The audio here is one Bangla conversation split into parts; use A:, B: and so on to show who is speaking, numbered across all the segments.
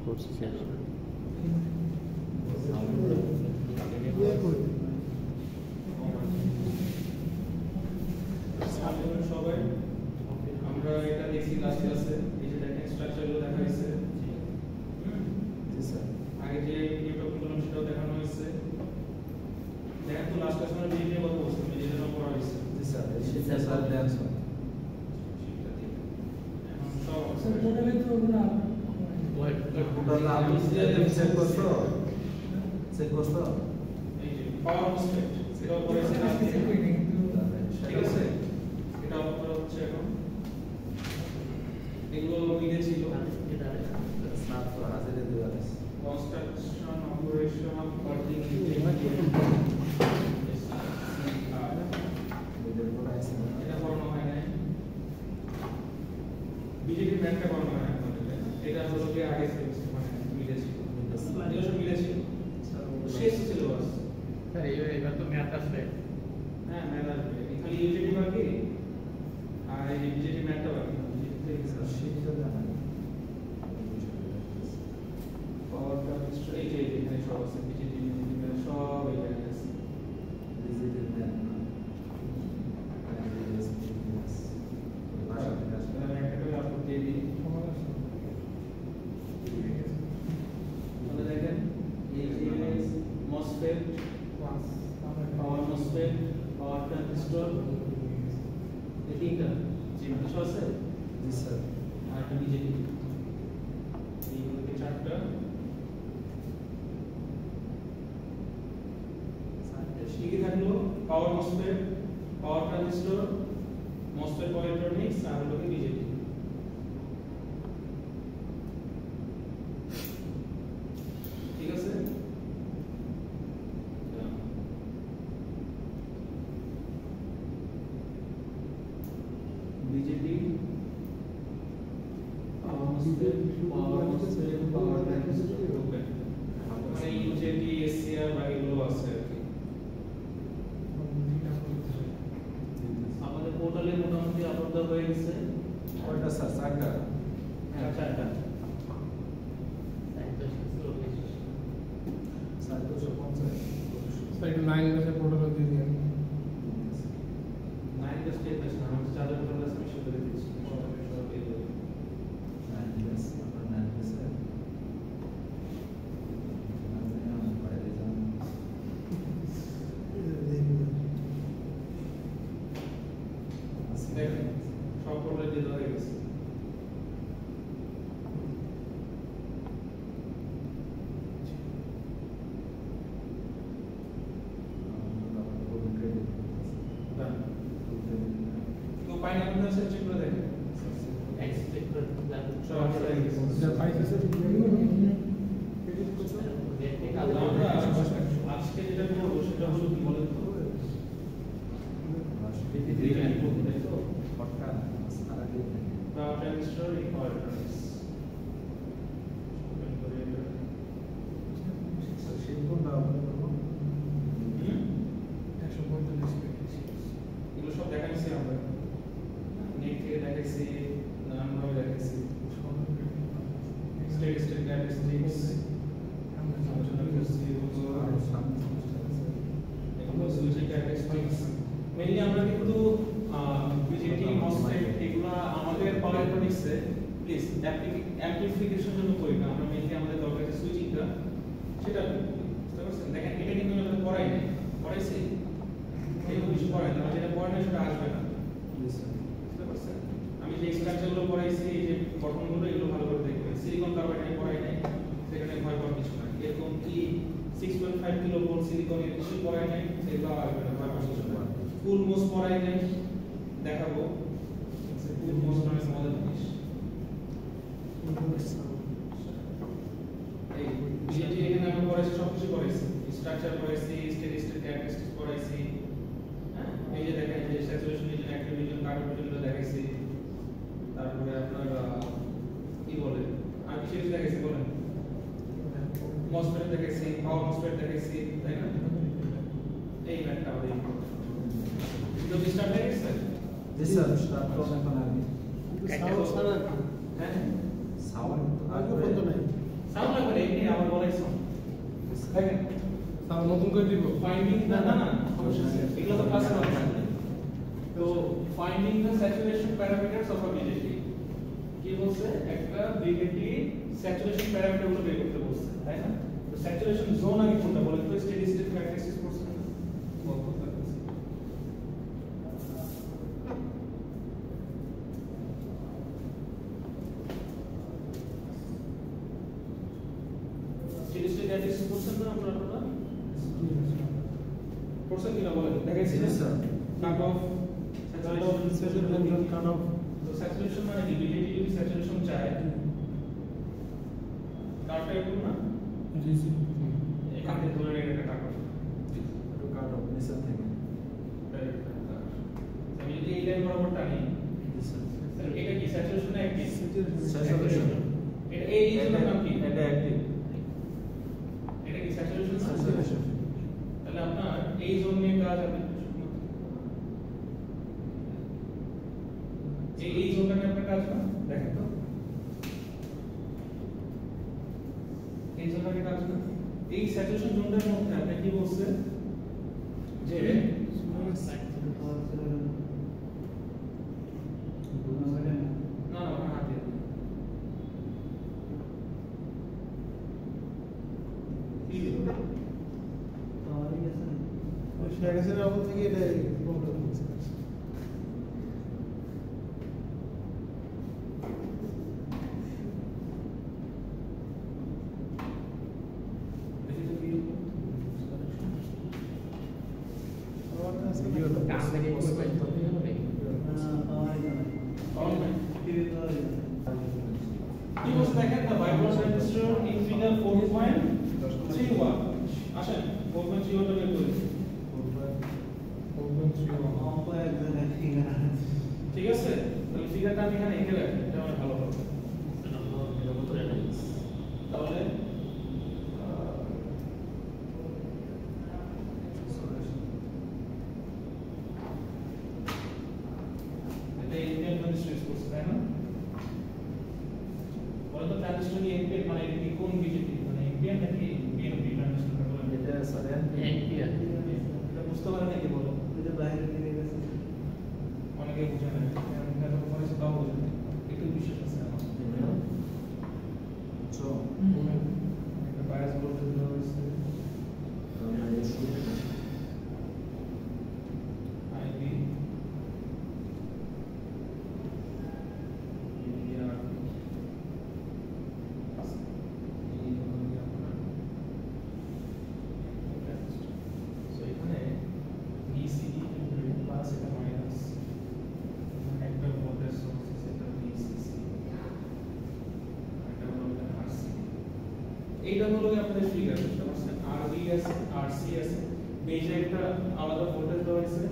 A: করছি স্যার।
B: সবাই আমরা এটা দেখি লাস্ট ক্লাসে, এই যে দেখেন স্ট্রাকচারগুলো দেখা হয়েছে। জি স্যার, আগে যে ভিডিওটা করলাম সেটাও দেখানো হয়েছে। দেখেন তো লাস্ট ক্লাসে আমরা ভিডিও কথা বলছিলাম, এই যেটা পড়া হয়েছে। জি স্যার, সেটা স্যার দেন স্যার। এখন সব স্যার টোটালি তো আমরা টোটাল আপনি চেক করছো, চেক করছো এই যে পাওয়ার মোসফেট সেটাও পড়েছে না, ঠিক আছে। এটা অপর হচ্ছে এখন এগুলো মিলে ছিল স্নাপ তো হাজারে দেওয়া আছে কনস্ট্রাকশন অপারেশন অফ পার্কিং এটা পড়ানো হয় না, বিজেপি ব্যাংকটা পড়ানো হয় না, এটা হলো কি আগে মানে মিলে ছিল, এগুলো সব মিলে ছিল শেষ সিলেবাস।
C: স্যার এবার তো ম্যাথ আসবে।
B: হ্যাঁ ম্যাথ আসবে, খালি ইউটিলিটি বাকি আর এই বিজেপি ম্যাথটা বাকি। সেটা জানা পাওয়ার ট্রান্সফার এই যে এখানে সব আছে, বিজেপি ম্যাথ সব এখানে আছে। বিজেপি ম্যাথ দেখেন এই যে মসফেট, পাওয়ার মসফেট, পাওয়ার ট্রানজিস্টর, এই তিনটা যে কিছু আছে। জি স্যার, আর একটা বিজেপি, এইগুলোকে চারটা শিখে থাকলো। পাওয়ার মসফেট, পাওয়ার ট্রানজিস্টর, মসফেট পাওয়ার ইলেকট্রনিক্স, আর হলো বিজেপি। ঠিক আছে, বিজেপি, পাওয়ার মসফেট, পাওয়ার ট্রানজিস্টর, মানে ইউজেটি, এসসিআর বা এগুলো আছে আর কি। আমাদের পোর্টালে মোটামুটি আপলোড হয়ে গেছে কয়টা স্যার? চারটা। হ্যাঁ চারটা।
C: স্যার একটু 9 ক্লাসে প্রোটোকল দিয়ে দিন।
B: 9 ক্লাস 10 ক্লাস না, আমি চারটা ক্লাস আমি শুরু করে দিয়েছি। সব পেয়ে যাবে 9 ক্লাস, আমরা 9 ক্লাসে দেখেন সব প্রবলেম দিয়ে দেওয়া হয়ে গেছে। তো পাইনাল আছে, চেক করে দেখেন এক্সপেক্ট করে সব হয়ে গেছে।
C: স্যার পাইছে স্যার
B: আজকে যেটা করবো সেটা হলো কি বলেন তো, পাওয়ার ট্রানজিস্টর, এই পাওয়ার ট্রানজিস্টর এগুলো সব দেখাইছি আমরা, নেট থেকে দেখাইছি, নানানভাবে দেখাইছি, স্টেট স্টেট ক্যারেক্টারিস্টিক্স আলোচনা করছি, এগুলো সুইচিং ক্যারেক্টারিস্টিক্স। মেইনলি আমরা কিন্তু বিজেটি, মসফেট এগুলো আমাদের পাওয়ার ইলেকট্রনিক্সে প্লিজ অ্যামপ্লিফিকেশন জন্য করি না, আমরা মেইনলি আমাদের দরকার আছে সুইচিংটা, সেটা বুঝতে পারছেন। দেখেন এটা কিন্তু আমরা পড়াই নাই, পড়াইছি এগুলো কিছু পড়াই না, যেটা পড়াই না সেটা আসবে না, বুঝতে পারছেন। আমি যে স্ট্রাকচারগুলো পড়াইছি, এই যে গঠনগুলো, এগুলো ভালো করে দেখবেন। সিলিকন কার্বাইড আমি পড়াই নাই, সেখানে ভয় পাওয়ার কিছু নাই। এরকম কি 6.5 কিলো ভোল্ট সিলিকন এর কিছু পড়াই নাই, সেগুলো আসবে না, ভয় পাওয়ার কিছু না। ফুল মোস পড়াই নাই, দেখাবো ফুল মোস মানে মজার জিনিস। এই বিজেটি এখানে আমরা পড়াইছি, সবকিছু পড়াইছি, স্ট্রাকচার পড়াইছি, স্টেডি স্টেট ক্যারেক্টারিস্টিক্স পড়াইছি। হ্যাঁ, এই যে দেখেন যে saturation region, active region, carbon রিজনগুলো দেখাইছি। তারপরে আপনার কি বলে আর কিছু কিছু দেখাইছি, বলেন মসফেট দেখাইছি, পাওয়ার মসফেট দেখাইছি, তাই না? এই ম্যাথটা আমাদের তো স্টার্ট হয়ে গেছে। জি স্যার, স্টার্ট তো এখন আগে
C: সাউন্ড ছাড়া
B: হ্যাঁ
D: সাউন্ড আগে বন্ধ নাই।
B: আবার বলাইছো দেখেন
C: স্যার নতুন করে দিব
B: ফাইন্ডিং না না না সমস্যা আছে এগুলো তো ক্লাসে বলা আছে তো finding the saturation parameters of a BJT কি বলছে একটা BJT স্যাচুরেশন প্যারামিটার গুলো বের করতে বলছে তাই না তো স্যাচুরেশন জোন আগে কোনটা বলেন তো স্টেডি স্টেট ক্যারেক্টারিস্টিক্স করছে স্টেডি স্টেট ক্যারেক্টারিস্টিক্স করছেন না আপনারা করছেন কিনা বলেন দেখাইছি না sir cut off saturation
C: cut off
B: তো স্যাচুরেশন মানে কি BJT যদি স্যাচুরেশন চায় কাটটা এরকম না
C: জি জি
B: এখান থেকে ধরে এটা কাট অফ
A: একটু কাট অফ নিচে থেকে
B: আমি যদি এই লাইন বরাবর টানি তাহলে এটা কি স্যাচুরেশন না অ্যাক্টিভ
A: স্যাচুরেশন
B: এটা এই জন্য নাম কি
A: এটা অ্যাক্টিভ
B: এটা কি স্যাচুরেশন না
A: স্যাচুরেশন
B: তাহলে আপনার এই জোন নিয়ে কাজ হবে এই জোনটা নিয়ে আপনার কাজ না দেখেন তো এই জোনটা নিয়ে কাজ না এই স্যাচুরেশন জোনটার মধ্যে আপনি কি বলছেন যে না না ওখানে হাত দিয়ে দিন। কি দিল
C: শেখাছেন আপনি থেকে এটা প্রবলেম হচ্ছে
B: দেখি তো কি হলো?
C: ভিডিওটা
B: কাজ থেকে করবেন তো হবে অলরাইট কি বলছে দেখেন the bypass register in figure 4.31 আসেন 4.31 টা বের করি ঠিক আছে তাহলে ফিগারটা আমি এখানে এঁকে রাখি এটা আমার ভালো হবে তাহলে এটা ইন্ডিয়ান ট্রানজিস্টর করছে তাই না বলে তো ট্রানজিস্টর কি এনপিএন মানে এটা কি কোন BJT মানে এনপিএন নাকি বিএনপি ট্রানজিস্টর বলেন
A: এটা স্যার
C: এনপিআর
B: এটা বুঝতে পারেন নাকি বলো অনেকে বুঝে না এটা তো পরে তাও বুঝে না একটু বিশ্বাস আছে আমার
A: সো
B: একটা বায়াস ভোল্টেজ দেওয়া হয়েছে আইবি এইটা হলো আপনাদের ফিগার বুঝতে পারছেন আরবি আছে আরসি আছে বেজে একটা আলাদা ভোল্টেজ দেওয়া হয়েছে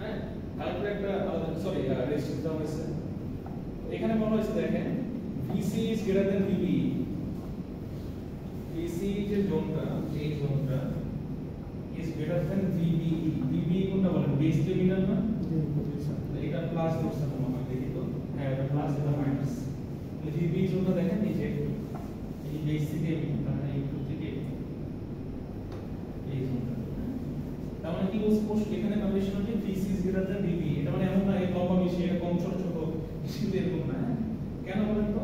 B: হ্যাঁ তারপরে একটা আলাদা সরি রেজিস্ট্যান্স দেওয়া হয়েছে এখানে বলা হয়েছে দেখেন VC is greater than VBE VC যে জোনটা এই জোনটা is greater than VBE VBE কোনটা বলেন বেস টার্মিনাল না এটা প্লাস ধরছে মনে হয় দেখি তো হ্যাঁ এটা প্লাস এটা মাইনাস VBE জোনটা দেখেন এই যে এই বেস থেকে মানে এই থেকে এই জোনটা তার মানে কি বলছে এখানে কন্ডিশন হচ্ছে VC is greater than VBE এটা মানে এমন না এই লম্বা বেশি এটা কম ছোট ছোট কিন্তু এরকম না কেন বলেন তো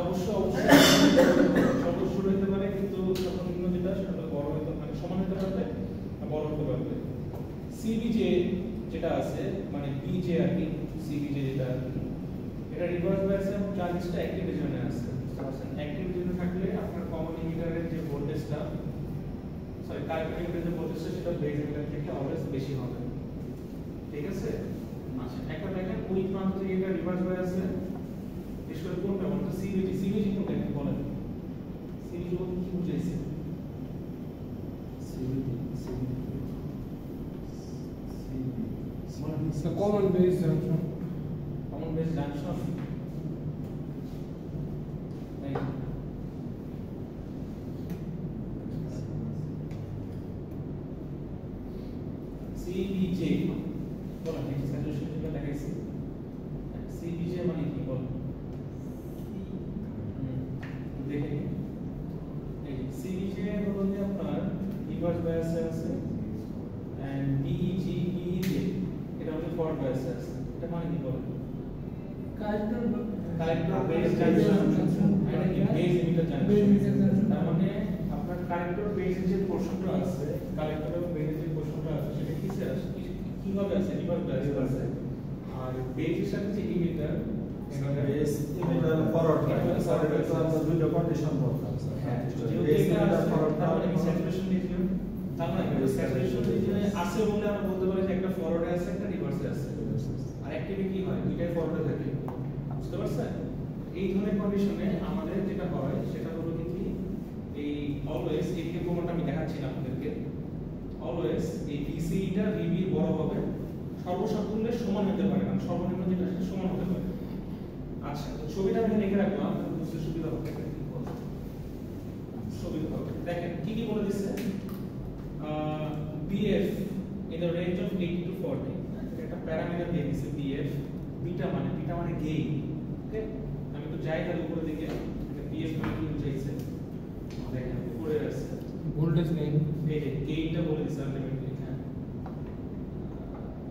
B: অবশ্যই ছোট ছোট হতে পারে কিন্তু সর্বনিম্ন যেটা সেটা বড় হতে মানে সমান হতে পারবে বড় হতে পারবে CBJ যেটা আছে মানে BJ আর কি CBJ যেটা এটা রিভার্স বায়াস এবং ট্রানজিস্টর অ্যাক্টিভ রিজনে আছে বুঝতে পারছেন অ্যাক্টিভ রিজনে থাকলে আপনার কমন ইমিটারের যে ভোল্টেজটা সরি কারেন্ট ইমিটারের যে ভোল্টেজটা সেটা বেস ইমিটার থেকে অলওয়েজ বেশি হবে ঠিক আছে আচ্ছা একটা দেখেন ওই প্রান্ত থেকে এটা রিভার্স বায়াসে বিশেষ করে কোনটা মানে CBJ কোনটা দেখেন বলেন CBJ বলতে কি বুঝাইছে
C: common base junction
B: common base junction CBJ বলেন এই স্যাচুরেশন যেটা দেখাইছি CBJ মানে কি বলেন কালেক্টর বেস জাংশন এটা কি বেস ইমিটার জাংশন তার মানে আপনার কালেক্টর বেসের যে পোরশনটা আছে কালেক্টর এবং বেসের যে পোরশনটা আছে সেটা কিসে আছে কিভাবে আছে রিভার্স আছে আর বেসের সাথে যে emitter
A: base emitter forward sir এটা তো আমরা দুটো কন্ডিশন বলতাম স্যার
B: হ্যাঁ
A: বেস ইমিটার ফরওয়ার্ড
B: তার মানে স্যাচুরেশন রিজিয়ন তার মানে স্যাচুরেশন রিজিয়নে আছে বলে আমরা বলতে পারি যে একটা ফরওয়ার্ডে আছে একটা রিভার্সে আছে আর অ্যাক্টিভে কি হয় দুইটাই ফরওয়ার্ডে থাকে বুঝতে পারছেন এই ধরনের কন্ডিশনে আমাদের যেটা হয় সেটা হলো কি এই অলওয়েজ এই যে প্রমাণটা আমি দেখাচ্ছি না আপনাদেরকে অলওয়েজ এই ভিসিটা ভিবি বড় হবে সর্বসাকুল্যে সমান হতে পারে না সর্বনিম্ন যেটা সেটা সমান হতে পারে আচ্ছা তো ছবিটা আমি লিখে রাখলাম আপনাদের বুঝতে সুবিধা হবে সুবিধা হবে দেখেন কি কি বলে দিচ্ছে BF in the range of 80 to 40 একটা প্যারামিটার দিয়ে দিছে BF বিটা মানে গেইন ওকে আমি তো যাই তার উপরে দিকে BF মানে কি বুঝাইছে দেখেন উপরে আছে
C: ভোল্টেজ গেইন
B: এই যে গেইনটা বলে দিছে আলটিমেটলি হ্যাঁ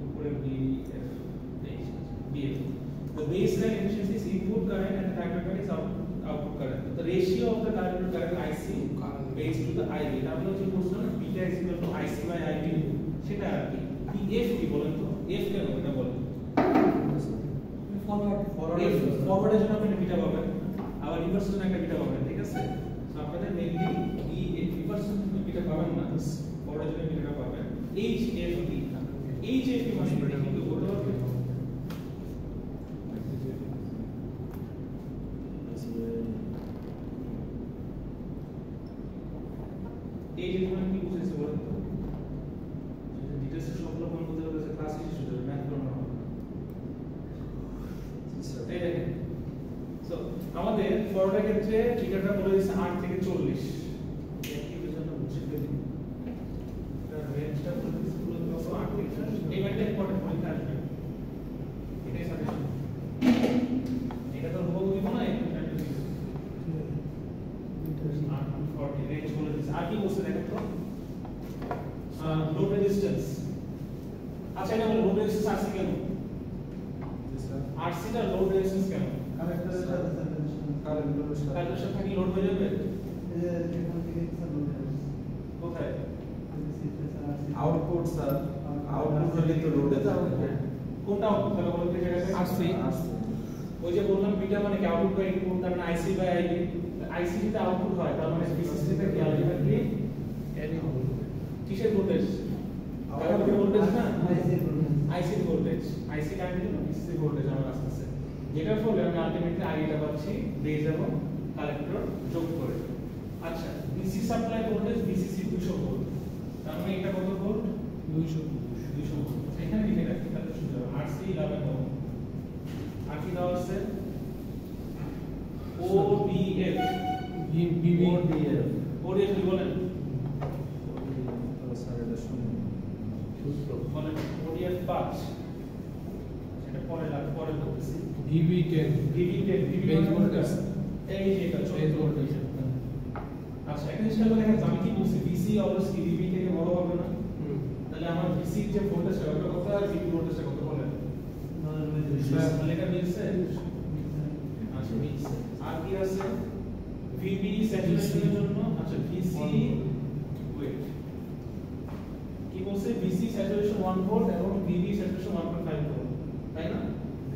B: উপরে BF the baseline efficiency is input current and the factor current is output current the ratio of the collector current IC based to the IB তাহলে হচ্ছে প্রশ্ন beta is equal to IC by IB সেটা আর কি BF কি বলেন তো F কেন এটা বলেন ফরওয়ার্ডের জন্য আপনি বিটা পাবেন আবার রিভার্সের জন্য একটা বিটা পাবেন ঠিক আছে তো আপনাদের মেইনলি এই রিভার্সের জন্য বিটা পাবেন না ফরওয়ার্ডের জন্য বিটা পাবেন HF কি HF কি মানে বিটা কিন্তু বলতে পারবেন এই যে মানে কি বুঝাইছে বলেন তো ডিটেইলস সবগুলো মনে করতে হবে ক্লাস শেষ হয়ে যাবে ম্যাথ করানো হবে এই দেখেন সো আমাদের ফরওয়ার্ডের ক্ষেত্রে ঠিকাটা বলে দিয়েছে 8 থেকে 40 একই জন্য বুঝে দিই এটা রেঞ্জটা বলে দিয়েছে পুরো 8 থেকে 40 এই ম্যাথটা ইম্পর্টেন্ট পরীক্ষা আসবে এটাই সাজেশন এটা তো বহু দিব না একটু রেঞ্জ বলে দিয়েছে আর কি বলছে দেখেন তো লোড রেজিস্ট্যান্স আচ্ছা এটা বলে লোড রেজিস্ট্যান্স আছে কেন RC টা লোড রেজিস্ট্যান্স কেন
A: কালেক্টরের সাথে
B: কালেক্টরের সাথে কি লোড হয়ে যাবে কোথায়
A: আউটপুট স্যার আউটপুট হলে তো লোডে যাবে
B: কোনটা আউটপুট হবে বলতে এই জায়গায়
C: RC
B: ওই যে বললাম বিটা মানে কি আউটপুট বাই ইনপুট তার মানে IC বাই IB IC তে আউটপুট হয় তার মানে VCC তে কি আলটিমেটলি কিসের ভোল্টেজ আউটপুট ভোল্টেজ না IC voltage IC current VCC voltage আমার আসছে যেটার ফলে আমি আলটিমেটলি I টা পাচ্ছি বেস এবং কালেক্টর যোগ করে আচ্ছা DC supply voltage VCC 200 volt তার মানে এটা কত ভোল্ট 200 ভোল্ট এখানে লিখে রাখি তাহলে সুবিধা হবে RC 11 ওহম আর কি দেওয়া আছে ODF ODF কি বলেন
A: স্যার এটা শুনুন
B: বলেন ODF 5 সেটা পরে বলতেছি
C: VB10 বেস ভোল্টেজ
B: এই যে এটা
C: বেস ভোল্টেজ
B: আচ্ছা একটা জিনিস খেয়াল দেখেন আমি কি বলছি VC অলওয়েজ কি VB থেকে বড় হবে না তাহলে আমার VC যে ভোল্টেজটা ওটা কত আর VB ভোল্টেজটা কত বলেন তাহলে এটা মিলছে আচ্ছা মিলছে আর কি আছে VB স্যাচুরেশনের জন্য আচ্ছা VC ওয়েট কি বলছে VC স্যাচুরেশন 1 ভোল্ট এবং VB স্যাচুরেশন 1.5 ভোল্ট তাই না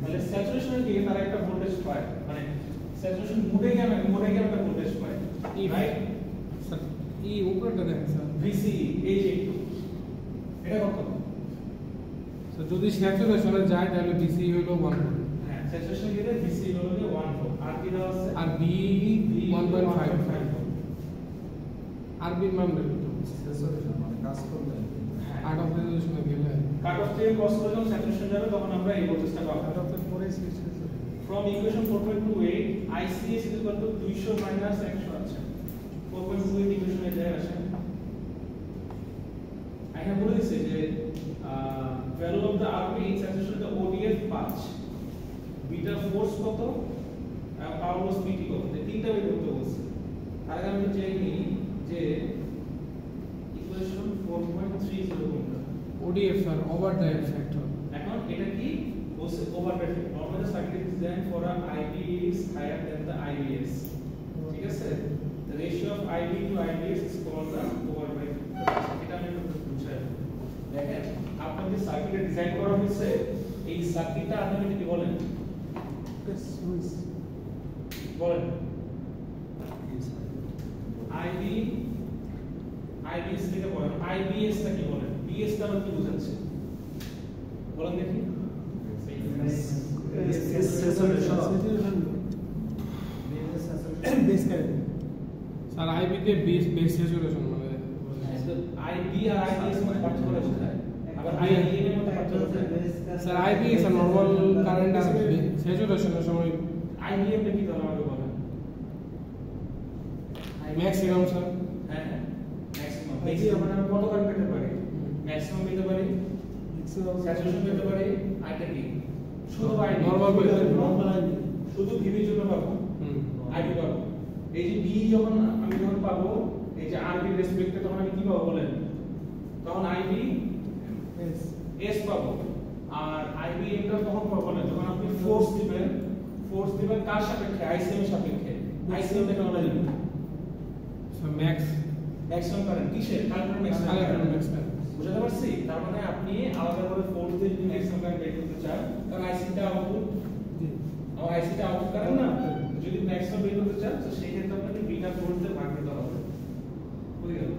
B: তাহলে স্যাচুরেশনের দিকে তারা একটা ভোল্টেজ পায় মানে স্যাচুরেশন মোডে গিয়ে একটা ভোল্টেজ পায় রাইট
C: স্যার এই উপরটা দেখেন স্যার
B: VC এই যে একটু এটা কত
C: স্যার যদি স্যাচুরেশনে যায় তাহলে VC হলো 1 ভোল্ট
B: হ্যাঁ স্যাচুরেশন গেলে VC হলো 1 ভোল্ট আর কি দেওয়া আছে
C: আর B 1.5 আর B মান বের করতে হবে
A: স্যাচুরেশন মানে কাজ করবে
C: আউট অফ রেজোলিউশনে গেলে
B: কাট অফ থেকে ক্রস করে যখন স্যাচুরেশন যাবে তখন আমরা এই ভোল্টেজটা পাবো
C: আউট অফ এর পরে switch
B: from equation 4.28 IC is equal to 200 minus 100 আছে 4.28 ইকুয়েশন এ যায় আসে এখানে বলে দিছে যে value of the RB in saturation the ODF 5 beta force কত পাওয়ার লস PT কত এই তিনটা বের করতে বলছে আর আমি চাইনি যে ইকুয়েশন 4.30 কোনটা
C: ODF sir over the factor
B: এখন এটা কি বলছে overdrive effect normally circuit design for a IB is higher than the IBS ঠিক আছে the ratio of IB to IBS is called the overdrive এটা আমি একটু বুঝাই দেখেন আপনার যে সার্কিটের ডিজাইন করা হয়েছে এই সার্কিটটা আপনি কি বলেন বলেন IB IBS থেকে বলেন IBS টা কি বলেন BS টা কি বোঝাচ্ছে বলেন দেখি
C: স্যার আইবি তে বেস স্যাচুরেশন মানে
B: আইবি আর আইবিএস মধ্যে পার্থক্য কোথায় আবার আইবিএম এর মধ্যে পার্থক্য কোথায়
C: sir IB is a normal current আর স্যাচুরেশনের সময়
B: আইবিএম টা কি তাহলে আমাকে বলেন
C: ম্যাক্সিমাম স্যার
B: হ্যাঁ ম্যাক্সিমাম ম্যাক্সিমাম মানে আমরা কত কারেন্ট পেতে পারি ম্যাক্সিমাম পেতে পারি স্যাচুরেশন পেতে পারি আইটা কি শুধু আইবি
C: নরমাল পেতে পারি
A: নরমাল আইবি
B: শুধু ভিভির জন্য পাবো আইবি পাবো এই যে বি যখন আমি যখন পাবো এই যে আরবি রেসপেক্টে তখন আমি কি পাবো বলেন তখন আইবি এস পাবো আর আইবি এমটা তখন পাবো না যখন আপনি ফোর্স দিবেন কার সাপেক্ষে আইসিএম এর সাপেক্ষে আইসিএম থেকে আমরা লিখব
C: স্যার
B: ম্যাক্সিমাম কারেন্ট কিসের কারেন্ট ম্যাক্সিমাম বুঝতে পারছি তার মানে আপনি আলাদা করে ফোর্স দিয়ে যদি ম্যাক্সিমাম কারেন্ট বের করতে চান কারণ আইসিটা আউটপুট আমার আইসিটা আউটপুট কারেন্ট না যদি ম্যাক্সিমাম বের করতে চান তো সেই ক্ষেত্রে আপনাকে বিটা ফোর্স দিয়ে ভাগ দিতে হবে বুঝে গেল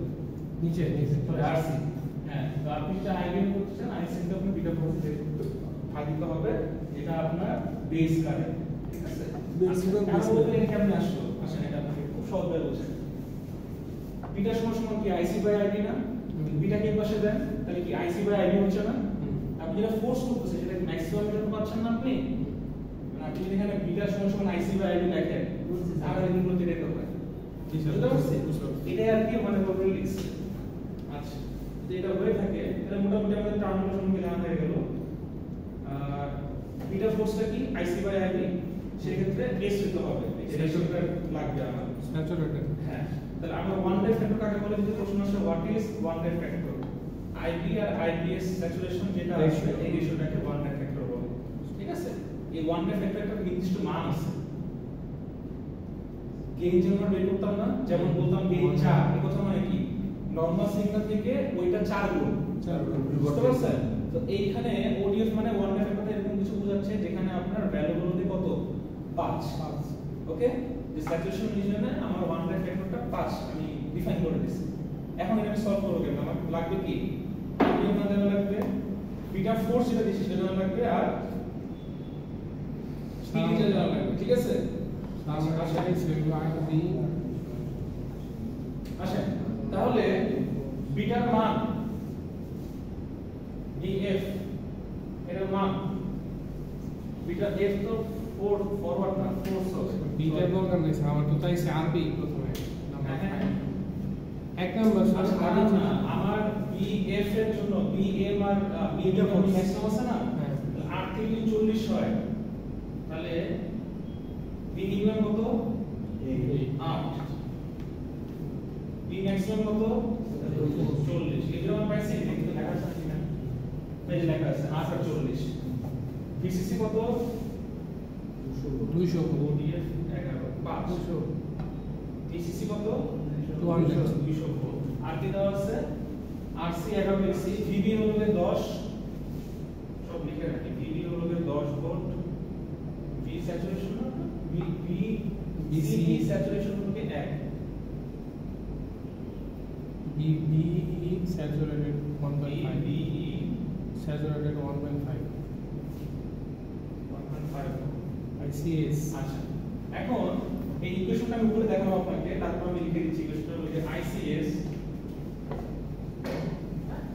C: নিচে
B: আরসি হ্যাঁ তো আপনি যেটা আইবিএম করতে চান আইসিটা আপনি বিটা ফোর্স দিয়ে ভাগ দিতে হবে এটা আপনার বেস কারেন্ট ঠিক আছে
A: Base current,
B: তার মধ্যে কেমনে আসলো আসেন এটা আপনাকে খুব সহজভাবে বোঝাই বিটা সমান কি আইসি বাই আইবি না বিটা কে পাশে দেন তাহলে কি আইসি বাই আইবি হচ্ছে না আপনি যেটা ফোর্স করতেছেন সেটা ম্যাক্সিমাম জন্য পাচ্ছেন না আপনি মানে আপনি যদি এখানে বিটা সমান আইসি বাই আইবি লেখেন তাহলে এগুলো দিতে হবে বুঝতে পারছি এটা আর কি মানে প্রবলেম লিখছে আচ্ছা যদি এটা হয়ে থাকে তাহলে মোটামুটি আমাদের টার্মিনাল সম্পর্কে জানা হয়ে গেল আর বিটা ফোর্সটা কি আইসি বাই আইবি সেই ক্ষেত্রে এস হতে হবে এটা সূত্র লাগবে আমার
C: স্যাচুরেটেড
B: হ্যাঁ তাহলে আমরা ওয়ান ডে ফ্যাক্টর কাকে বলে যদি প্রশ্ন আসে what is one day factor IB আর আইবিএস স্যাচুরেশন যেটা আছে এই রেশিওটাকে ওয়ান ডে ফ্যাক্টর বলে ঠিক আছে এই ওয়ান ডে ফ্যাক্টর একটা নির্দিষ্ট মান আছে গেইন যেমন বের করতাম না যেমন বলতাম গেইন 4 এই কথা মানে কি নরমাল সিগন্যাল থেকে ওইটা 4 গুণ বুঝতে পারছেন তো এইখানে ওডিএফ মানে ওয়ান ডে ফ্যাক্টরটা এরকম কিছু বোঝাচ্ছে যেখানে আপনার ভ্যালু গুলোতে কত 5 ওকে যে স্যাচুরেশন রিজিয়নে আমার ওয়ান ডে ফ্যাক্টরটা 5 আমি ডিফাইন করে দিয়েছি এখন এটা আমি সলভ করব কেন আমার লাগবে কি এই মানে লাগবে বিটা ফোর্স যেটা দিছি সেটা লাগবে আর স্পিড যেটা লাগবে ঠিক আছে আচ্ছা তাহলে বিটার মান df এর মান বিটা f তো ফরওয়ার্ড না ফোর্স হবে
C: বিটা দরকার নেই আমার তো চাইছে আরবি প্রথমে এক নাম্বার
B: আমার bf এর জন্য bm আর beta ফোর্স ম্যাক্সিমাম আছে না 8 থেকে 40 হয় তাহলে b মিনিমাম কত 8 b ম্যাক্সিমাম কত 40 এগুলো আমরা পাইছি কিন্তু লেখা আছে না পেজ লেখা আছে 8 আর 40 bcc কত
C: 200
B: odf 11 500 bcc কত 200 আর কি দেওয়া আছে rc 11 লিখছি vb হলো 10 সব লিখে রাখি vb হলো 10 volt v saturation bc saturation হলো 1
C: BE saturated 1.5
B: BE
C: saturated 1.5 ICS
B: আচ্ছা এখন এই ইকুয়েশনটা আমি উপরে দেখাবো আপনাকে তারপর আমি লিখে দিচ্ছি ইকুয়েশনটা হলো যে ICS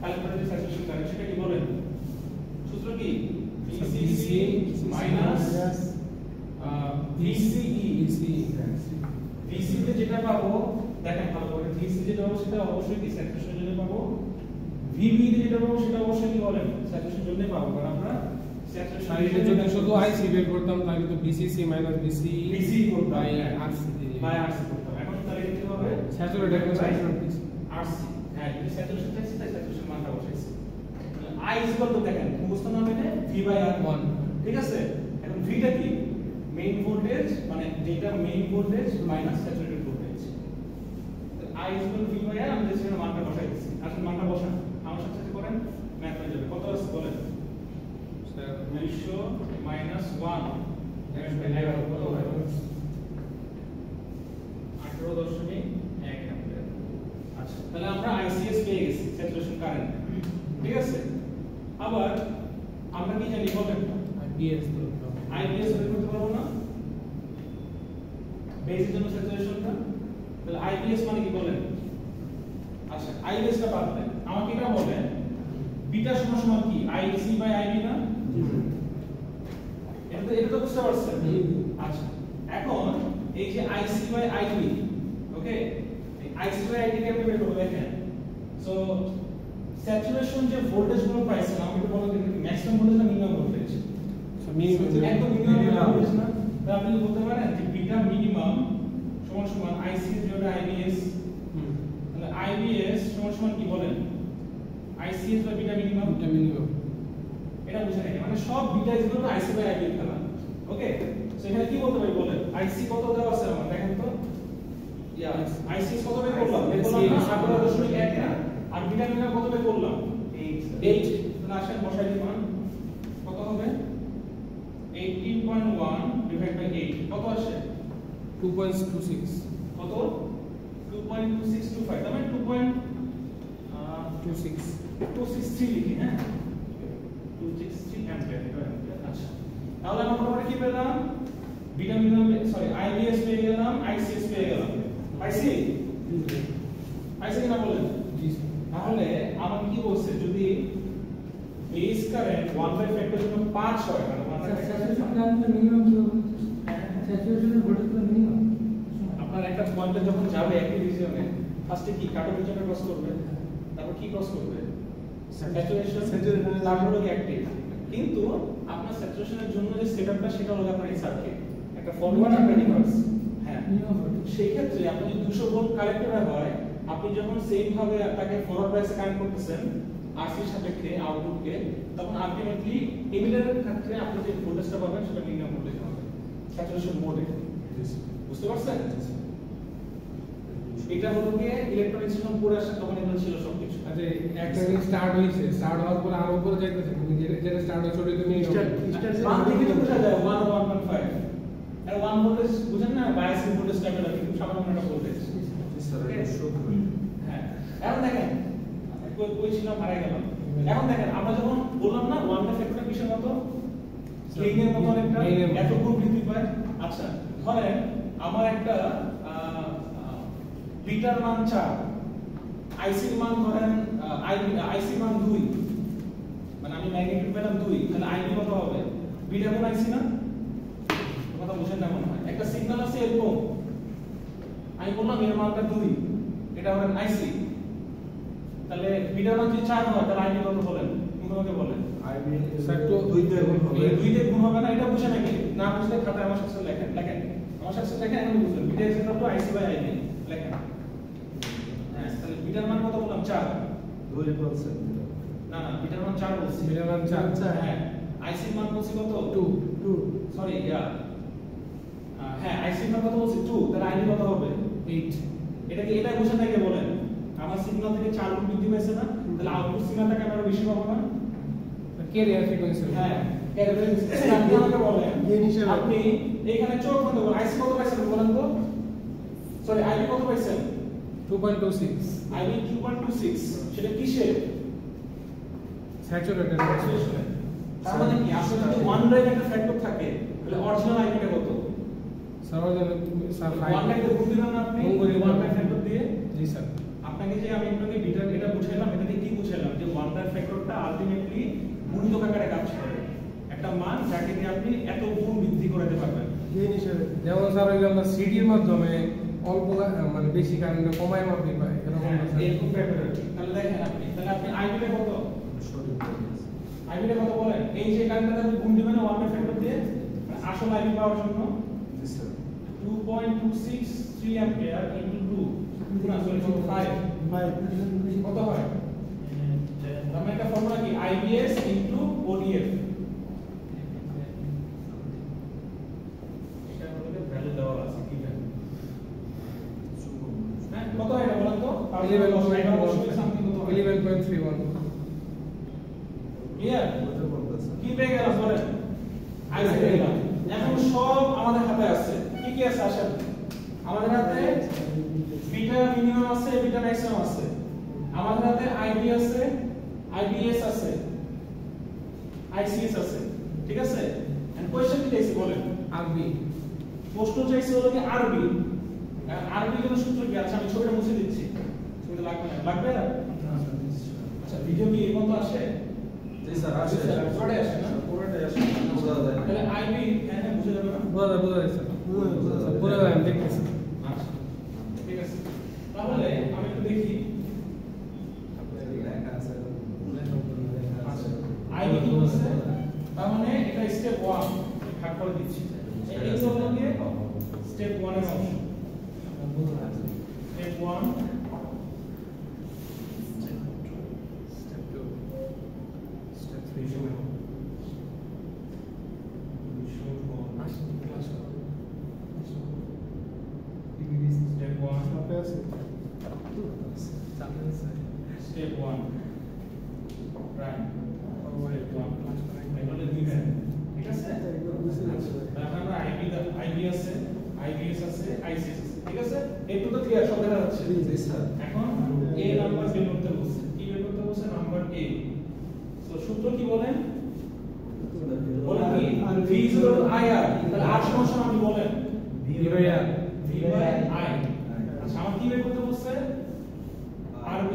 B: ক্যালকুলেটেড স্যাচুরেশন কারেন্ট সেটা কি বলেন সূত্র কি VCC মাইনাস VCE VC তে যেটা পাবো দেখেন ভালো করে VC যেটা পাবো সেটা অবশ্যই কি স্যাচুরেশনের জন্য পাবো VB তে যেটা পাবো সেটা অবশ্যই কি বলেন স্যাচুরেশনের জন্য পাবো কারণ আমরা
C: স্যাচুরেশন যদি শুধু IC বের করতাম তাহলে তো BCC মাইনাস BC
B: করতাম
C: বাই RC
B: বাই RC করতাম এখন তাহলে কি হবে
C: স্যাচুরেটেড স্যাচুরেটেড
B: RC হ্যাঁ যদি স্যাচুরেশন চাইছি তাই স্যাচুরেশন মানটা বসাইছি I ইজ ইকুয়াল টু দেখেন মুখস্থ না মানে V বাই R
C: 1
B: ঠিক আছে? এখন ভিটা কি? মেইন ভোল্টেজ মানে যেটা main voltage minus saturated voltage. I is equal to V by R, আমি জাস্ট এখানে মানটা বসাই দিচ্ছি। আসলে মানটা বসান, আমার সাথে সাথে করেন, ম্যাথ হয়ে যাবে। কত আছে বলেন? স্যার 200 মাইনাস 1 কত হয়? 18.1 অ্যাম্পিয়ার। আচ্ছা, তাহলে আমরা ICS পেয়ে গেছি, স্যাচুরেশন কারেন্ট। ঠিক আছে? আবার আমরা কি জানি বলেন? IBS বের করতে পারবো না? বেসের জন্য স্যাচুরেশনটা, তাহলে IBS মানে কি বলেন? আচ্ছা, IBS টা পারবেন। আমাকে এটা বলেন, বিটা সমান সমান কি? IC বাই IB না? এটা তো বুঝতে পারছেন? আচ্ছা, এখন এই যে IC বাই IB, ওকে? এই IC বাই IB কে আপনি বের করতে দেখেন। সো স্যাচুরেশন যে ভোল্টেজ গুলো পাইছেন, আমি একটু বলে দিই, ম্যাক্সিমাম ভোল্টেজ না মিনিমাম ভোল্টেজ? একদম মিনিমাম ভোল্টেজ না? তাহলে আপনি বলতে পারেন যে বিটা মিনিমাম সমান সমান IC যোগ IBS। তাহলে IBS সমান সমান কি বলেন? ICS by beta minimum. এটা বুঝে নেই, মানে সব beta is equal to IC by IB খেলা। ওকে, সো এখানে কি বলতে পারি বলেন? IC কত দেওয়া আছে আমার দেখেন তো। ইয়া IC কত বের করলাম? বের করলাম না 18.1 না? আর বিটা মিনিমাম কত বের করলাম? 8। তাহলে আসেন বসাই দিই মান। কত হবে? 18.1 ডিভাইড বাই 8 কত আসে?
C: 2.26
B: কত? 2.2625, তার মানে 2.263 লিখি, হ্যাঁ 263 অ্যাম্পিয়ার। আচ্ছা, তাহলে আমরা মোটামুটি কি পেলাম? বিটা মিনিমাম, সরি IBS পেয়ে গেলাম, ICS পেয়ে গেলাম। পাইছি কিনা বলেন? তাহলে আমাকে কি বলছে, যদি বেস কারেন্ট 1/5 ফ্যাক্টর জন্য 5 হয়, মানে 1/5
D: স্যাচুরেশন কারেন্টের মিনিমাম কি হবে? স্যাচুরেশনের ভোল্টেজের মিনিমাম
B: আপনার একটা পয়েন্টে যখন যাবে একই রিজিয়নে, ফার্স্টে কি কাট অফ রিজিয়নে ক্রস করবে, তারপর কি ক্রস করবে? স্যাচুরেশন, তারপর হলো অ্যাক্টিভ। কিন্তু আপনার স্যাচুরেশনের জন্য যে সেটআপটা সেটা হলো আপনার এই সার্কিট, একটা ফরওয়ার্ড আর রিভার্স। হ্যাঁ,
D: মিনিমাম ভোল্টেজ।
B: সেই ক্ষেত্রে আপনি যদি 200 ভোল্ট কালেক্টর হয়, আপনি যখন সেম ভাবে তাকে ফরওয়ার্ড বাইসে কানেক্ট করতেছেন RC এর সাপেক্ষে আউটপুটকে, তখন আলটিমেটলি এমিটারের ক্ষেত্রে আপনি যে ভোল্টেজটা পাবেন সেটা মিনিমাম ভোল্টেজ হবে স্যাচুরেশন মোডে। বুঝতে পারছেন? এটা হলো কি ইলেকট্রনিক্স যখন পড়ে আসে তখন এগুলো ছিল সবকিছু।
C: আচ্ছা, একটা জিনিস স্টার্ট হইছে, স্টার্ট হওয়ার পর আরো উপরে যাইতেছে, যেটা স্টার্ট হচ্ছে ওটা তো মিনিমাম।
B: মান থেকে তো বোঝা যায় 1 1.5 আর 1 ভোল্টেজ বুঝেন না, বায়াস ভোল্টেজ টাইপের কিন্তু সামান্য একটা ভোল্টেজ। হ্যাঁ, এখন দেখেন কই ছিল হারাই গেলাম। এখন দেখেন আমরা যখন বললাম না 1 এর ফ্যাক্টর কিসের মতো, গেইনের মতো একটা এত গুণ বৃদ্ধি পায়। আচ্ছা, ধরেন আমার একটা বিটার মান 4, আইসির মান ধরেন আইসি মান 2, মানে আমি ম্যাগনিটিউড পেলাম 2, তাহলে আইবি কত হবে? বিটা কোন আইসি না? কথা বুঝেন না মনে হয়। একটা সিগন্যাল আছে এরকম, আমি বললাম এর মানটা 2, এটা হবে আইসি, তাহলে বিটার মান যদি 4 হয় তাহলে আইবি কত বলেন? আমাকে বলেন।
A: আইবি
C: স্যার তো
A: 2 দিয়ে গুণ হবে।
B: 2 দিয়ে গুণ হবে না, এটা বুঝে নাকি? না বুঝলে খাতায় আমার সাথে লেখেন, আমার সাথে লেখেন, আমি বুঝলাম। Beta is equal to IC by IB লেখেন। হ্যাঁ, তাহলে বিটার মান কত বললাম? 4।
A: 2%।
B: না না, বিটার মান 4 বলছি।
C: বিটার মান 4।
B: হ্যাঁ, আইসির মান বলছি কত?
C: 2
B: সরি ইয়া, হ্যাঁ আইসির মান কত বলছি? 2, তাহলে আইবি কত হবে?
C: 8।
B: এটা কি এটা বুঝে নাকি বলেন? আমার সিগন্যাল থেকে 4 গুণ বৃদ্ধি পাইছে না, তাহলে আউটপুট সিগন্যালটাকে আমরা বেশি পাবো না?
C: Career frequency.
B: হ্যাঁ, ক্যারিয়ার ফ্রিকোয়েন্সি। আপনি আমাকে বলেন, আপনি এখানে চোখ বন্ধ করুন, আইসি কত পাইছেন বলেন তো? সরি, আইবি কত পাইছেন?
C: 2.26
B: আইবি 2.26, সেটা কিসের?
C: স্যাচুরেটেড।
B: তার মানে কি আসলে যদি 1 ড্রাইভ একটা ফ্যাক্টর থাকে তাহলে অরিজিনাল আইবিটা কত?
C: স্যার
B: 1 ড্রাইভে গুণ দিবেন না আপনি 1 ড্রাইভ ফ্যাক্টর দিয়ে?
C: জি স্যার।
B: আপনাকে যে আমি আপনাকে বিটা এটা বুঝাইলাম, এটা দিয়ে কি বুঝাইলাম যে 1 ড্রাইভ ফ্যাক্টরটা আলটিমেটলি গুণিতক আকারে কাজ করে, একটা মান যাকে দিয়ে আপনি এত গুণ বৃদ্ধি করাতে পারবেন।
A: গেইন হিসেবে
C: যেমন স্যার ওই যে আমরা সিডির মাধ্যমে অল্প মানে বেশি কারেন্ট কমায় মাপি পাই, এরকম না স্যার?
B: এরকম ব্যাপার। তাহলে দেখেন আপনি আইবিটা কত? আইবিটা কত বলেন? এই যে কারেন্টটা আপনি গুণ দিবেন 1 ড্রাইভ ফ্যাক্টর দিয়ে, আসল আইবি পাওয়ার জন্য 2.263 অ্যাম্পিয়ার ইনটু 2, না সরি 5 কত হয়? আমরা একটা ফর্মুলা কি IBS ইনটু ODF,
C: 11.31
B: ক্লিয়ার কি পেয়ে গেলাম বলেন আইসি পেয়ে গেলাম এখন সব আমাদের হাতে আছে কি কি আছে আসেন আমাদের হাতে বিটা মিনিমাম আছে বিটা ম্যাক্সিমাম আছে আমাদের হাতে আইবি আছে আইবিএস আছে আইসিএস আছে ঠিক আছে এন্ড কোশ্চেন কি চাইছে বলেন
C: আরবি
B: প্রশ্ন চাইছে হলো কি আরবি আরবি এর সূত্র কি আছে আমি ছবিটা মুছে দিচ্ছি ছবিটা লাগবে না আচ্ছা ভিডিও কি এর মতো আসে
A: জি স্যার আসে
B: পুরোটাই আসে না
A: পুরোটাই আসে বোঝা যায়
B: তাহলে আইবি হ্যাঁ বুঝে যাবে না
C: বোঝা যাচ্ছে বোঝা যায় আমি দেখতেছি
B: আচ্ছা ঠিক আছে তাহলে আমি একটু দেখি আইবি কি বলছে তার মানে এটা স্টেপ 1 ভাগ করে দিচ্ছি এই হলো কি স্টেপ 1 এর অংশ step 1
C: step 2 step 3
B: Step 1. Step 1. Right. Step 1. এগুলো দিবেন ঠিক আছে তারপর আমরা আইবি আছে আইবিএস আছে আইসিএস আছে ঠিক আছে একটু তো ক্লিয়ার সব দেখা যাচ্ছে
A: জি স্যার
B: এখন এ নাম্বার বের করতে বলছে কি বের করতে বলছে নাম্বার এ সো সূত্র কি বলেন বলেন কি v is equal to ir তাহলে r সমান আপনি বলেন
C: v by r
B: v by i আচ্ছা আমার কি বের করতে বলছে rb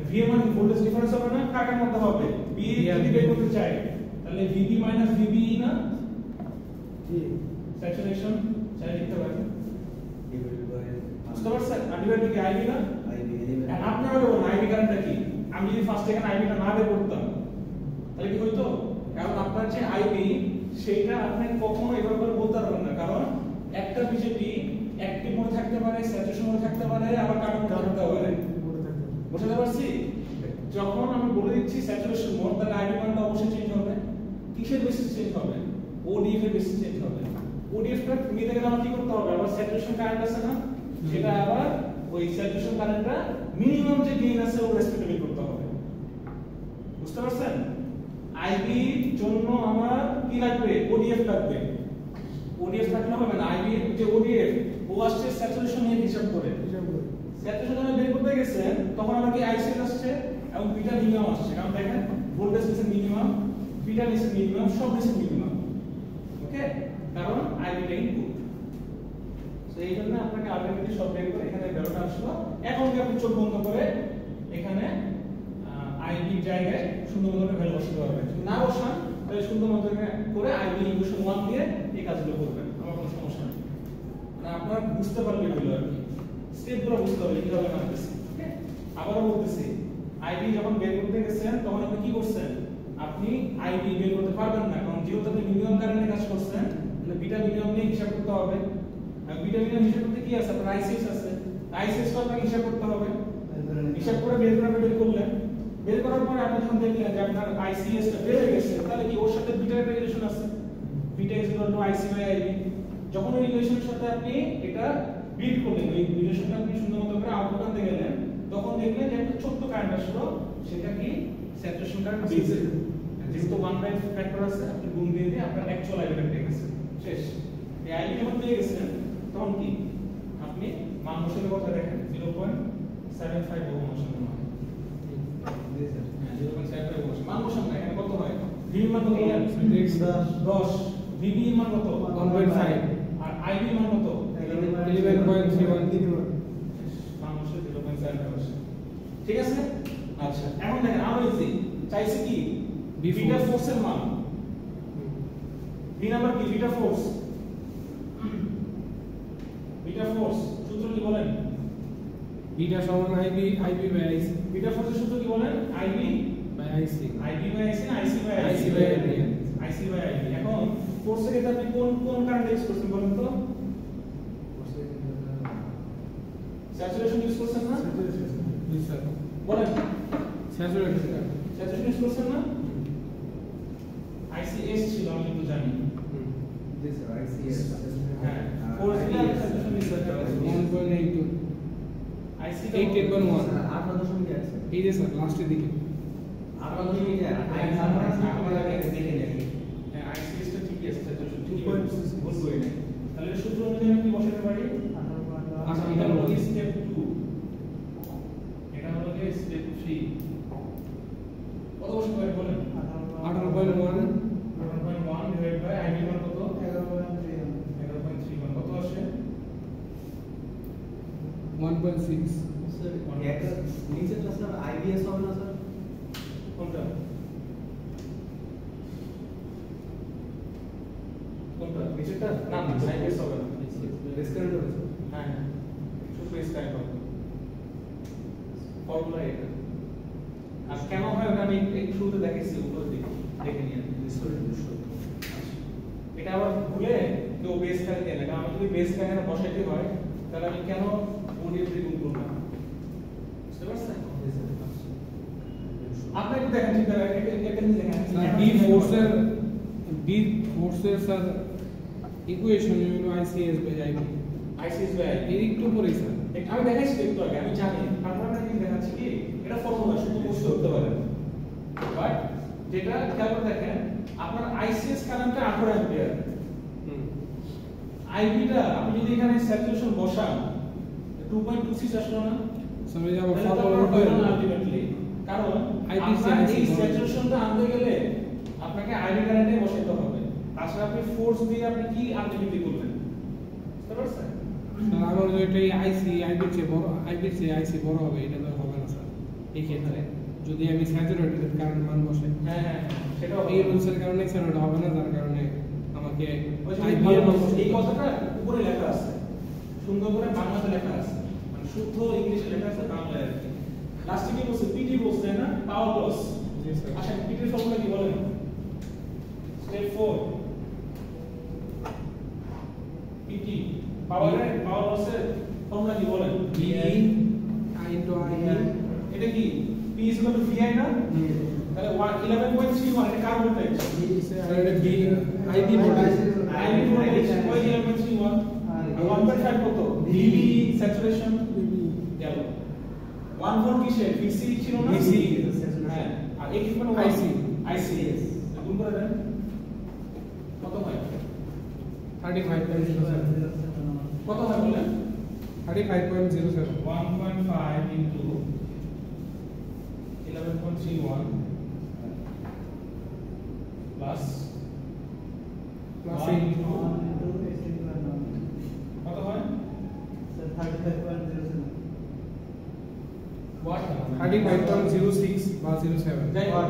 B: v এর মানে ভোল্টেজ ডিফারেন্স হবে না কাটার মধ্যে হবে b যদি বের করতে চাই তাহলে vb minus vbe না
A: জি
B: স্যাচুরেশন চাই লিখতে পারি বুঝতে পারছেন ডিভাইড কি আইবি না আর আপনি আমাকে বলুন আইবি কারেন্টটা কি আমি যদি ফার্স্ট এখানে আইবিটা না বের করতাম তাহলে কি হইতো কারণ আপনার যে আইবি সেটা আপনি কখনো এভাবে করে বলতে পারবেন না কারণ একটা বিজেপি অ্যাক্টিভ মোড থাকতে পারে স্যাচুরেশন মোড থাকতে পারে আবার কাট মোড থাকতে পারে বুঝতে পারছি যখন আমি বলে দিচ্ছি স্যাচুরেশন মোড তাহলে আইবি মানটা অবশ্যই চেঞ্জ হবে কিসের বেসিস চেঞ্জ হবে ওডিএফ এর বেসিস চেঞ্জ হবে ওডিএফ টা নিতে গেলে আমার কি করতে হবে আবার স্যাচুরেশন কারেন্ট আছে না সেটা আবার ওই স্যাচুরেশন কারেন্টটা মিনিমাম যে গেইন আছে ওর রেসপেক্টে বের করতে হবে বুঝতে পারছেন আইবি জন্য আমার কি লাগবে ওডিএফ লাগবে ওডিএফ থাকলে হবে না আইবি যে ওডিএফ ও আসছে স্যাচুরেশন নিয়ে হিসাব করে স্যাচুরেশন যখন বের করতে গেছেন তখন আমার কি আইসিএস আসছে এবং বিটা মিনিমাম আসছে কারণ দেখেন ভোল্টেজ নিচে মিনিমাম বিটা নিচে মিনিমাম সব নিচে মিনিমাম ওকে কারণ আইবিটা ইনপুট সো এই জন্য আপনাকে আলটিমেটলি সব বের করে এখানে ভ্যালুটা আসলো এখন কি আপনি চোখ বন্ধ করে এখানে আইবি জায়গায় সুন্দর মতো ভ্যালু বসাতে পারবেন না বসান তাহলে সুন্দর মতো করে আইবি ইকুয়েশন 1 দিয়ে এই কাজগুলো করবেন আমার কোনো সমস্যা নেই মানে আপনারা বুঝতে পারবেন এগুলো আর কি স্টেপগুলো বুঝতে হবে কিভাবে মানতেছি ওকে আবারও বলতেছি আইবি যখন বের করতে গেছেন তখন আপনি কি করছেন আপনি আইবি বের করতে পারবেন না কারণ যেহেতু আপনি মিনিমাম কারেন্টে কাজ করছেন তাহলে বিটা মিনিমাম নিয়ে হিসাব করতে হবে আর বিটা মিনিমাম হিসাব করতে কি আছে আপনার আইসিএস আছে আইসিএস তো আপনাকে হিসাব করতে হবে হিসাব করে বের করলেন বের করার পরে আপনি যখন দেখলেন যে আপনার আইসিএস টা বেড়ে গেছে তাহলে কি ওর সাথে বিটা এর রিলেশন আছে beta is equal to IC by IB যখন ওই রিলেশনের সাথে আপনি এটা বিল্ড করলেন ওই রিলেশনটা আপনি সুন্দর মতো করে আউটপুট আনতে গেলেন তখন দেখলেন যে একটা ছোট্ট কারেন্ট আসলো সেটা কি স্যাচুরেশন কারেন্ট বেজে যেহেতু 1 বাই ফ্যাক্টর আছে আপনি গুণ দিয়ে দিয়ে আপনার অ্যাকচুয়াল আইবিটা পেয়ে গেছেন শেষ এই আইবি যখন পেয়ে গেছেন তখন কি আপনি মান বসালে কথা দেখেন 0.75 ওহম আসলে মান 0.75 ওহম মান বসান না এখানে কত হয় ভি মান কত 10 ভিবি মান কত
C: 1.5
B: আর আইবি মান কত
C: 11.31
B: মান বসে 0.75 আসে ঠিক আছে আচ্ছা এখন দেখেন আরো ইজি চাইছে কি বিটা ফোর্সের মান বি নাম্বার কি বিটা ফোর্স সূত্র কি বলেন
C: বিটা সমান আইবি বাই আইসি
B: বিটা ফোর্সের সূত্র কি বলেন আইবি
C: বাই আইসি
B: না আইসি বাই আইবি এখন ফোর্সের ক্ষেত্রে আপনি কোন কারেন্ট ইউজ করছেন বলেন তো স্যাচুরেশন ইউজ করছেন না
C: জি স্যার
B: বলেন
C: স্যাচুরেশন
B: ইউজ করছেন না আইসিএস ছিল আমি কিন্তু জানি
A: জি স্যার আইসিএস
B: হ্যাঁ ফোর্স দিয়ে স্যাচুরেশন ইউজ করতে হবে
C: 1.82
B: আইসি
C: 8.1
A: 8.1 আছে
C: এই যে স্যার লাস্টের দিকে
A: 8.1 যায় আইসি আমরা দেখে দেখি
B: আইসিএসটা ঠিকই আছে স্যার 2.6 ভুল করি নাই তাহলে সূত্র অনুযায়ী আমি কি বসাতে পারি এটা হলো স্টেপ 2 এটা হলো স্টেপ 3 কত বসাতে পারি বলেন
C: 18.1
B: 18.1 ডিভাইড বাই আইবি মান কত 11.31 কত আসে
C: 1.6
A: স্যার একটা নিচেটা স্যার আইবিএস হবে না স্যার
B: কোনটা কোনটা নিচেরটা না না আইবিএস হবে না
A: বেস কারেন্ট হবে
B: হ্যাঁ হ্যাঁ শুধু বেস কারেন্ট হবে ফর্মুলা এটা আর কেন হয় ওটা আমি একটু শুরুতে দেখাইছি উপরের দিকে দেখে নিয়ে এটা আবার ভুলে কেউ বেস কারেন্ট দেয় না কারণ আমার যদি বেস কারেন্ট বসাইতে হয় তাহলে আমি কেন ওডিএফ দিয়ে গুণ করব না বুঝতে পারছেন আপনি একটু দেখেন চিন্তা করেন এটা দেখেন
C: বি ফোর্সের স্যার ইকুয়েশন হলো ICS by IB
B: ICS by
C: এর একটু পরেই স্যার
B: আমি দেখাইছি একটু আগে আমি জানি তারপর আমি কি দেখাচ্ছি কি এটা ফর্মুলা শুধু বুঝতে হতে পারে বাট যেটা খেয়াল করে দেখেন আপনার আইসিএস কারেন্টটা 18 অ্যাম্পিয়ার আইবিটা আপনি যদি এখানে স্যাচুরেশন বসান 2.26 আসলো না
C: স্যার এই আবার
B: তাহলে
C: ফর্মুলা
B: তারপর হবে না আলটিমেটলি কারণ
C: IB
B: আপনার এই
C: বসাতে হবে।
B: স্যাচুরেশনটা আনতে গেলে আপনাকে আইবি কারেন্টে বসাতে হবে তাছাড়া আপনি ফোর্স দিয়ে আপনি কি আলটিমেটলি করবেন বুঝতে পারছেন
C: স্যার আমার যেটাই আইসি আইবির চেয়ে বড় আইবির চেয়ে আইসি বড় হবে এটা তো হবে না স্যার এই ক্ষেত্রে যদি আমি স্যাচুরেটেড কারেন্ট মান বসাই
B: হ্যাঁ হ্যাঁ সেটাও
C: এই রুলসের কারণে স্যার ওটা হবে না যার কারণে আমাকে
B: ওই যে
C: আইবি
B: ভালো
C: এর মান
B: বলছে, এই
C: বসাতে হবে।
B: কথাটা উপরে লেখা আছে সুন্দর করে বাংলাতে লেখা আছে মানে শুদ্ধ ইংলিশে লেখা আছে বাংলায় আর কি লাস্টে কি বলছে পিটি বলছে না পাওয়ার লস
C: জি স্যার
B: আচ্ছা পিটির ফর্মুলা কি বলেন স্টেপ 4 পিটি পাওয়ার লসের ফর্মুলা কি বলেন
C: বি আই ইনটু আই
B: এটা কি P vi না তাহলে 11.31 এটা কার ভোল্টেজ
C: স্যার এটা B IB voltage
B: IB voltage ওই 11.31 1.5 কত dB স্যাচুরেশন গেল 1 ভোল্ট কিসে VC ছিল না
C: VC
B: হ্যাঁ আর এই কি মানে
C: IC
B: IC গুণ করে দেন কত হয়
C: 35.07
B: কত হয় বলেন
C: 35.07
B: 1.5 into 11.31 plus
C: plus
B: 1
C: 8
B: into কত হয় what
C: 35.06 বা 07
B: যাই হোক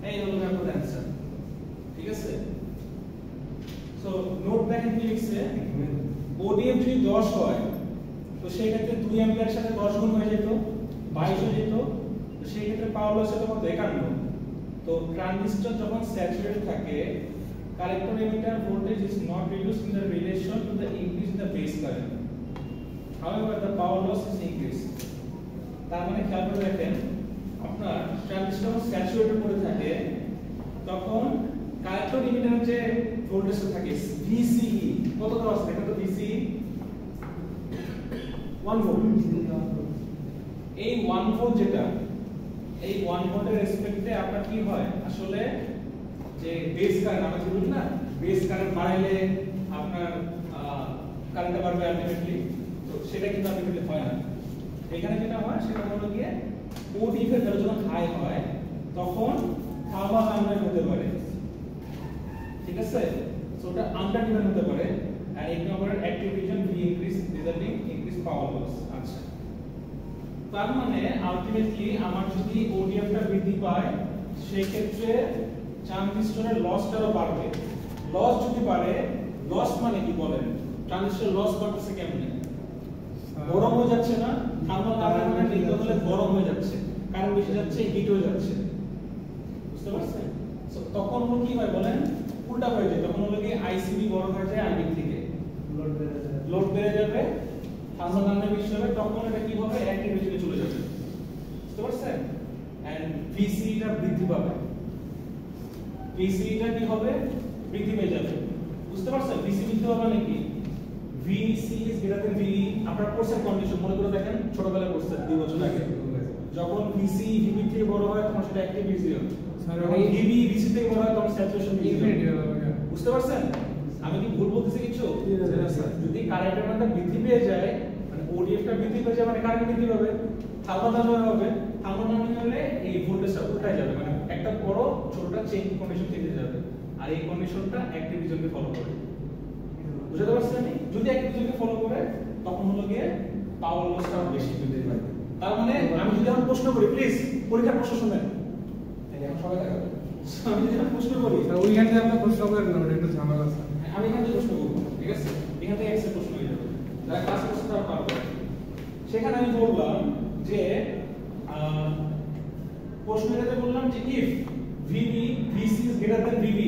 B: এই হলো আপনার অ্যানসার ঠিক আছে সো নোট দেখেন কি লিখছে ওডিএফ যদি 10 হয় তো সেই ক্ষেত্রে 2 অ্যাম্পিয়ারের সাথে 10 গুণ হয়ে যেত 22 হয়ে যেত তো সেই ক্ষেত্রে পাওয়ার লস হতো কত 51 তো ট্রানজিস্টর যখন স্যাচুরেটেড থাকে collector emitter voltage is not reduced in the relation to the increase in the base current however the power loss is increased তার মানে খেয়াল করে দেখেন আপনার ট্রানজিস্টর স্যাচুরেটেড করে থাকে তখন কালেক্টর ইমিটারের যে ভোল্টেজ থাকে VCE কত দেওয়া আছে দেখেন তো VCE 1 ভোল্ট এই 1 ভোল্ট যেটা এই 1 ভোল্টের রেসপেক্টে আপনার কি হয় আসলে যে বেস কারেন্ট আমরা যে বলি না বেস কারেন্ট বাড়াইলে আপনার কারেন্টটা বাড়বে আলটিমেটলি তো সেটা কিন্তু আলটিমেটলি হয় না এখানে যেটা হয় সেটা হলো গিয়ে ওডিএফ এর ভ্যালু যখন হাই হয় তখন থার্মাল আনডার হতে পারে ঠিক আছে সো ওটা আন্ডার ডিমান্ড হতে পারে আর এক number active region V increase resulting increase power loss আচ্ছা তার মানে আলটিমেটলি আমার যদি ওডিএফটা বৃদ্ধি পায় সেই ক্ষেত্রে ট্রানজিস্টরের লসটাও বাড়বে লস যদি বাড়ে লস মানে কি বলেন ট্রানজিস্টর লস বাড়তেছে কেমনে গরম হয়ে যাচ্ছে না থার্মাল কারেন্ট নিতে হলে গরম হয়ে যাচ্ছে কারেন্ট বেশি যাচ্ছে হিট হয়ে যাচ্ছে বুঝতে পারছেন সো তখন হলো কি হয় বলেন উল্টা হয়ে যায় তখন হলো কি আইসিবি বড় হয়ে যায় আইবি থেকে লোড বেড়ে যাবে থার্মাল কারেন্ট বেশি হবে তখন এটা কি হবে অ্যাক্টিভ রিজনে চলে যাবে বুঝতে পারছেন এন্ড ভিসি টা বৃদ্ধি পাবে ভিসি টা কি হবে বৃদ্ধি পেয়ে যাবে বুঝতে পারছেন ভিসি বৃদ্ধি হবে নাকি VC is greater than VE আপনারা কোর্সের কন্ডিশন মনে করে দেখেন ছোটবেলায় কোর্সের 2 বছর আগে যখন VC VB থেকে বড় হয় তখন সেটা অ্যাক্টিভ রিজিয়ন যখন VB VC থেকে বড় হয় তখন স্যাচুরেশন রিজিয়ন বুঝতে পারছেন আমি কি ভুল বলতেছি কিছু যদি কারেন্টের মানটা বৃদ্ধি পেয়ে যায় মানে ODF টা বৃদ্ধি পেয়ে যায় মানে কারেন্ট বৃদ্ধি পাবে থার্মোডাইনামিক হবে থার্মোডাইনামিক হলে এই ভোল্টেজটা উল্টায় যাবে মানে একটা বড় ছোটটা চেঞ্জ কন্ডিশন চেঞ্জ হয়ে যাবে আর এই কন্ডিশনটা অ্যাক্টিভ রিজিয়নকে ফলো করে বুঝতে পারছেন যদি অ্যাক্টিভ রিজিয়নকে ফলো করে তখন হলো গিয়ে পাওয়ার লসটা বেশি হতে পারে তার মানে আমি যদি এখন প্রশ্ন করি প্লিজ পরীক্ষার প্রশ্ন শুনেন এখন সবাই দেখাবে আমি যদি এখন প্রশ্ন করি
C: ওইখানে আপনি প্রশ্ন করেন না ওটা একটু ঝামেলা আছে
B: আমি এখান থেকে প্রশ্ন করব ঠিক আছে এখান থেকে এক্সের প্রশ্ন হয়ে যাবে যারা ক্লাস করছে তারা পারবে সেখানে আমি বললাম যে প্রশ্নটাতে বললাম যে if VB VC is greater than VB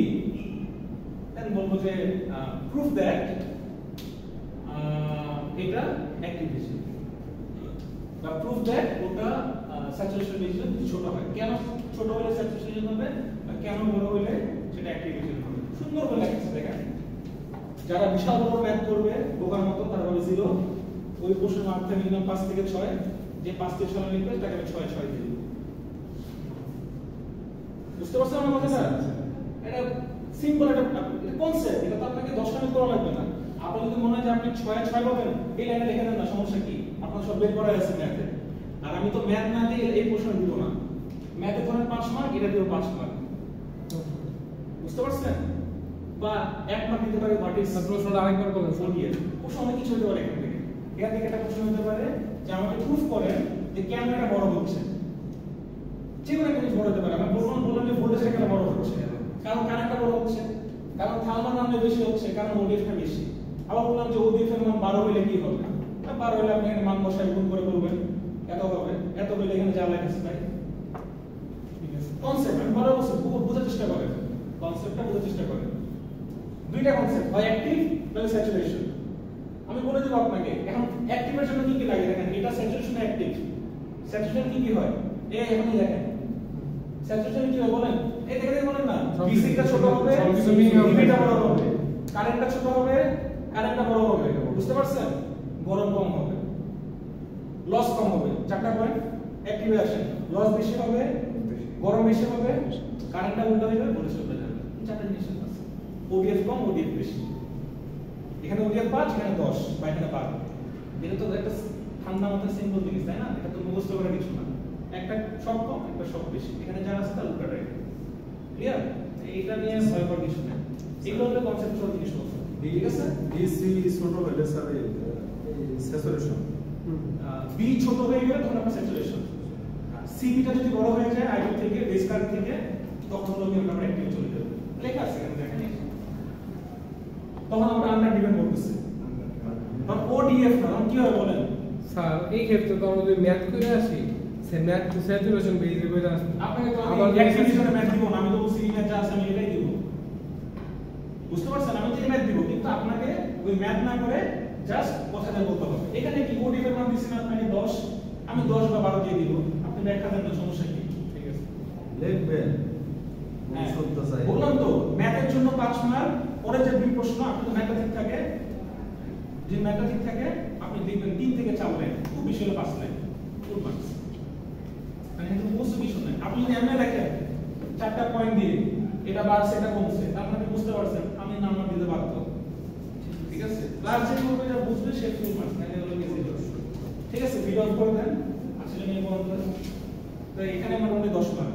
B: then বলবো যে prove that এটা অ্যাক্টিভ রিজিয়ন বা prove that ওটা স্যাচুরেশন রিজিয়ন ছোট হয় কেন ছোট হলে স্যাচুরেশন রিজিয়ন হবে আর কেন বড় হলে সেটা অ্যাক্টিভ রিজিয়ন হবে সুন্দর করে লেখা দেখেন যারা বিশাল বড় ম্যাথ করবে বোকার মতো তারা হবে 0 ওই প্রশ্নের মার্কটা মিনিমাম 5 থেকে 6 যে 5 থেকে 6 লিখবে তাকে আমি 6 6 দিয়ে দেব বুঝতে পারছেন আমার কথাটা এটা সিম্পল একটা কনসেপ্ট এটা তো আপনাকে 10 মিনিট করা লাগবে না আপনার যদি মনে হয় যে আপনি 6 6 পাবেন এই লাইনে লিখে দেন না সমস্যা কি আপনার সব বের করা আছে ম্যাথে আর আমি তো ম্যাথ না দিয়ে এই প্রশ্ন দিব না ম্যাথে ধরেন 5 মার্ক এটা দিও 5 মার্ক বুঝতে পারছেন বা এক মার্ক দিতে পারে হোয়াট ইজ
C: প্রশ্নটা আরেকবার বলেন
B: ODF প্রশ্ন অনেক কিছু হতে পারে এখান থেকে একটা প্রশ্ন হতে পারে যে আমাকে প্রুফ করেন যে কেন এটা বড় হচ্ছে যে কোনো একটা জিনিস বড় হতে পারে আমি বললাম যে ভোল্টেজটা কেন বড় হচ্ছে কারণ কারেন্টটা বড় হচ্ছে কারণ থার্মোডাইনামিক বেশি হচ্ছে কারণ ODF টা বেশি আবার বললাম যে ODF এর মান 12 হলে কি হবে 12 হলে আপনি এখানে মান বসাই গুণ করে বলবেন এত হবে এত হলে এখানে যা লেখা আছে তাই ঠিক আছে কনসেপ্ট আমি বড় বলছি বোঝার চেষ্টা করেন কনসেপ্টটা বোঝার চেষ্টা করেন দুইটা কনসেপ্ট হয় অ্যাক্টিভ প্লাস স্যাচুরেশন আমি বলে দেব আপনাকে এখন অ্যাক্টিভের জন্য কি কি লাগে দেখেন এটা স্যাচুরেশন অ্যাক্টিভ স্যাচুরেশন কি হয় এই এখনই দেখেন স্যাচুরেশন কি হয় বলেন এই দেখে বলেন না VC টা ছোট হবে VB টা বড় হবে কারেন্টটা ছোট হবে কারেন্টটা বড় হবে বুঝতে পারছেন গরম কম হবে লস কম হবে চারটা পয়েন্ট অ্যাক্টিভে আসেন লস বেশি হবে গরম বেশি হবে কারেন্টটা উল্টো হয়ে যাবে ভোল্টেজ উল্টো যাবে চারটা জিনিস আছে ODF কম ODF বেশি এখানে ODF 5 এখানে 10 বা এখানে 12 এটা তো একটা ঠান্ডা মাথায় সিম্পল জিনিস তাই না এটা তো মুখস্থ করার কিছু না একটা সব কম একটা সব বেশি এখানে যা আছে তা উল্টো রাইট ক্লিয়ার এইটা নিয়ে ভয় করার কিছু নেই এগুলো হলো কনসেপচুয়াল জিনিস ঠিক আছে
A: VC ছোট হলে স্যার এই স্যাচুরেশন
B: B ছোট হয়ে গেলে তখন আপনার স্যাচুরেশন CB টা যদি বড় হয়ে যায় আইডল থেকে বেস কার্ভ থেকে তখন হলো আমরা অ্যাক্টিভ চলে যাবে লেখা আছে এখানে দেখেন তখন আমরা আন্ডার ডিপেন্ড করতেছি তখন ODF না তখন কি হয় বলেন
C: স্যার এই ক্ষেত্রে তো আমরা যদি ম্যাথ করে আসি সে ম্যাথ টু স্যাচুরেশন বেজে করে আসবে
B: আপনাকে তো আমি অ্যাক্টিভিশনে ম্যাথ দিব না আমি তো বলছি ম্যাথ যা আছে আমি এটাই দিব বুঝতে পারছেন আমি তো এই ম্যাথ দিব কিন্তু আপনাকে ওই ম্যাথ না করে জাস্ট কথাটা বলতে হবে এখানে কি ODF এর মান দিছি না আপনাকে 10 আমি 10 বা 12 দিয়ে দিব আপনি ব্যাখ্যা দেন না সমস্যা কি ঠিক আছে
A: লিখবেন
B: বললাম তো ম্যাথের জন্য 5 মার্ক পরে যে দুই প্রশ্ন আপনি তো ম্যাথটা ঠিক থাকে যে ম্যাথটা ঠিক থাকে আপনি দেখবেন 3 থেকে 4 লাইন খুব বেশি হলে 5 লাইন ফুল মার্কস মানে এটা বুঝতে কিছু নাই আপনি যদি এমএ লেখেন 4টা পয়েন্ট দিয়ে এটা বাড়ছে এটা কমছে তাহলে আপনি বুঝতে পারছেন আমি নাম্বার দিতে বাধ্য ঠিক আছে ক্লাস যে করবে যা বুঝবে সে ফুল মার্কস না হলে ঠিক আছে ভিডিও অফ করে দেন আসলে নিয়ে বন্ধ তো এখানে মোটামুটি 10 মার্ক